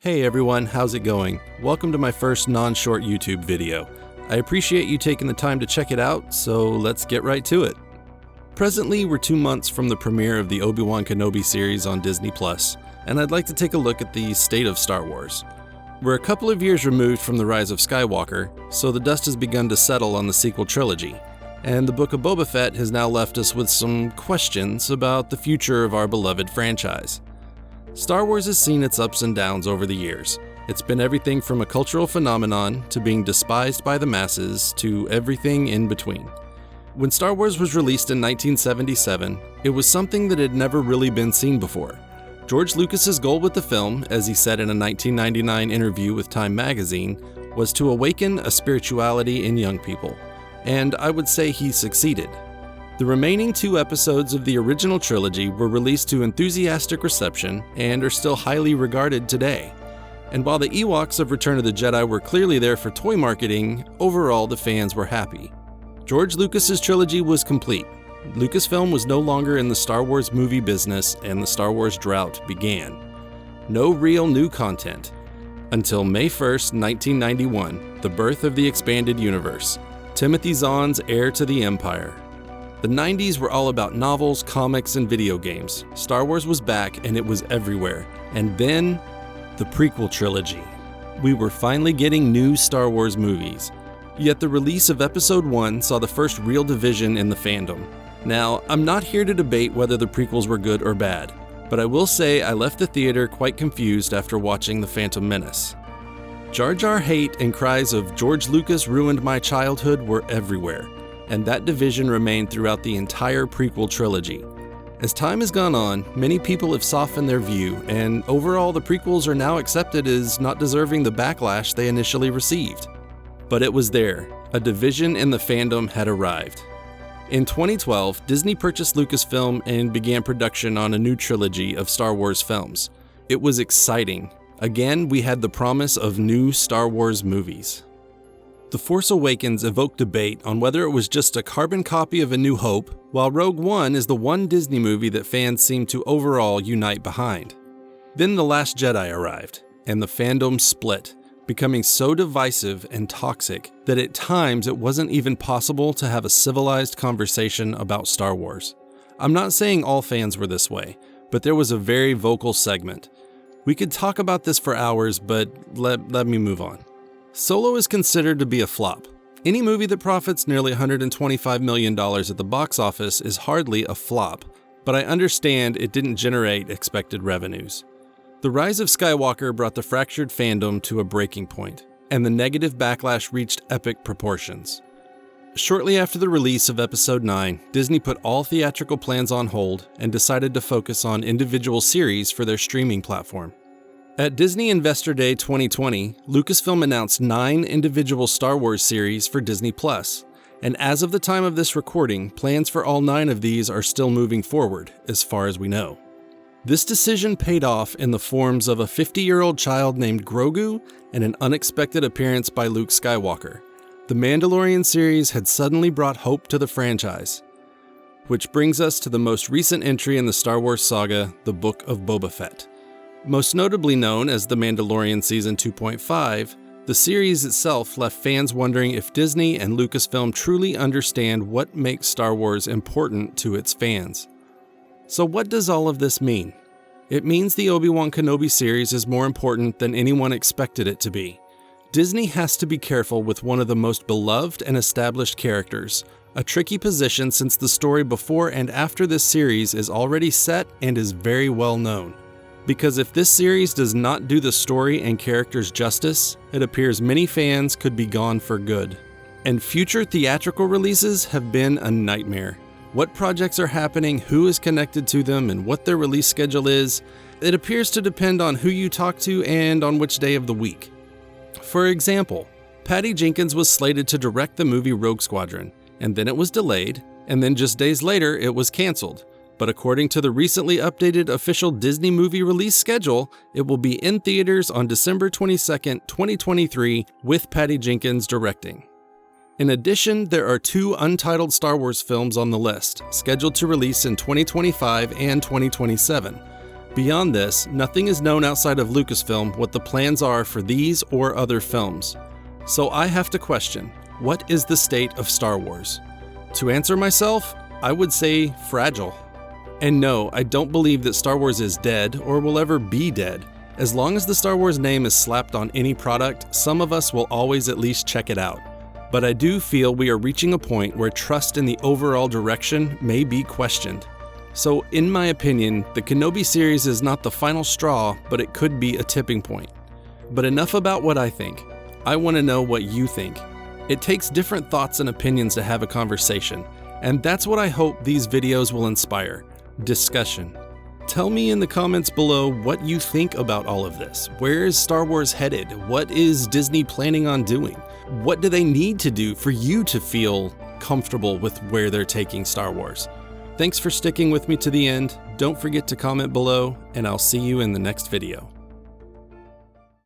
Hey everyone, how's it going? Welcome to my first non-short YouTube video. I appreciate you taking the time to check it out, so let's get right to it. Presently, we're 2 months from the premiere of the Obi-Wan Kenobi series on Disney+, and I'd like to take a look at the state of Star Wars. We're a couple of years removed from the rise of Skywalker, so the dust has begun to settle on the sequel trilogy, and the Book of Boba Fett has now left us with some questions about the future of our beloved franchise. Star Wars has seen its ups and downs over the years. It's been everything from a cultural phenomenon to being despised by the masses to everything in between. When Star Wars was released in 1977, it was something that had never really been seen before. George Lucas's goal with the film, as he said in a 1999 interview with Time magazine, was to awaken a spirituality in young people. And I would say he succeeded. The remaining 2 episodes of the original trilogy were released to enthusiastic reception and are still highly regarded today. And while the Ewoks of Return of the Jedi were clearly there for toy marketing, overall the fans were happy. George Lucas's trilogy was complete. Lucasfilm was no longer in the Star Wars movie business and the Star Wars drought began. No real new content. Until May 1st, 1991, the birth of the expanded universe. Timothy Zahn's heir to the Empire. The 90s were all about novels, comics, and video games. Star Wars was back and it was everywhere. And then, the prequel trilogy. We were finally getting new Star Wars movies. Yet the release of Episode 1 saw the first real division in the fandom. Now, I'm not here to debate whether the prequels were good or bad, but I will say I left the theater quite confused after watching The Phantom Menace. Jar Jar hate and cries of "George Lucas ruined my childhood" were everywhere. And that division remained throughout the entire prequel trilogy. As time has gone on, many people have softened their view, and overall the prequels are now accepted as not deserving the backlash they initially received. But it was there. A division in the fandom had arrived. In 2012, Disney purchased Lucasfilm and began production on a new trilogy of Star Wars films. It was exciting. Again, we had the promise of new Star Wars movies. The Force Awakens evoked debate on whether it was just a carbon copy of A New Hope, while Rogue One is the one Disney movie that fans seem to overall unite behind. Then The Last Jedi arrived, and the fandom split, becoming so divisive and toxic that at times it wasn't even possible to have a civilized conversation about Star Wars. I'm not saying all fans were this way, but there was a very vocal segment. We could talk about this for hours, but let me move on. Solo is considered to be a flop. Any movie that profits nearly $125 million at the box office is hardly a flop, but I understand it didn't generate expected revenues. The rise of Skywalker brought the fractured fandom to a breaking point, and the negative backlash reached epic proportions. Shortly after the release of Episode 9, Disney put all theatrical plans on hold and decided to focus on individual series for their streaming platform. At Disney Investor Day 2020, Lucasfilm announced 9 individual Star Wars series for Disney+, and as of the time of this recording, plans for all 9 of these are still moving forward, as far as we know. This decision paid off in the forms of a 50-year-old child named Grogu and an unexpected appearance by Luke Skywalker. The Mandalorian series had suddenly brought hope to the franchise. Which brings us to the most recent entry in the Star Wars saga, the Book of Boba Fett. Most notably known as The Mandalorian Season 2.5, the series itself left fans wondering if Disney and Lucasfilm truly understand what makes Star Wars important to its fans. So what does all of this mean? It means the Obi-Wan Kenobi series is more important than anyone expected it to be. Disney has to be careful with one of the most beloved and established characters, a tricky position since the story before and after this series is already set and is very well known. Because if this series does not do the story and characters justice, it appears many fans could be gone for good. And future theatrical releases have been a nightmare. What projects are happening, who is connected to them, and what their release schedule is, it appears to depend on who you talk to and on which day of the week. For example, Patty Jenkins was slated to direct the movie Rogue Squadron, and then it was delayed, and then just days later it was canceled. But according to the recently updated official Disney movie release schedule, it will be in theaters on December 22nd, 2023, with Patty Jenkins directing. In addition, there are 2 untitled Star Wars films on the list, scheduled to release in 2025 and 2027. Beyond this, nothing is known outside of Lucasfilm what the plans are for these or other films. So I have to question, what is the state of Star Wars? To answer myself, I would say fragile. And no, I don't believe that Star Wars is dead or will ever be dead. As long as the Star Wars name is slapped on any product, some of us will always at least check it out. But I do feel we are reaching a point where trust in the overall direction may be questioned. So in my opinion, the Kenobi series is not the final straw, but it could be a tipping point. But enough about what I think. I want to know what you think. It takes different thoughts and opinions to have a conversation, and that's what I hope these videos will inspire. Discussion. Tell me in the comments below what you think about all of this. Where is Star Wars headed? What is Disney planning on doing? What do they need to do for you to feel comfortable with where they're taking Star Wars? Thanks for sticking with me to the end. Don't forget to comment below, and I'll see you in the next video.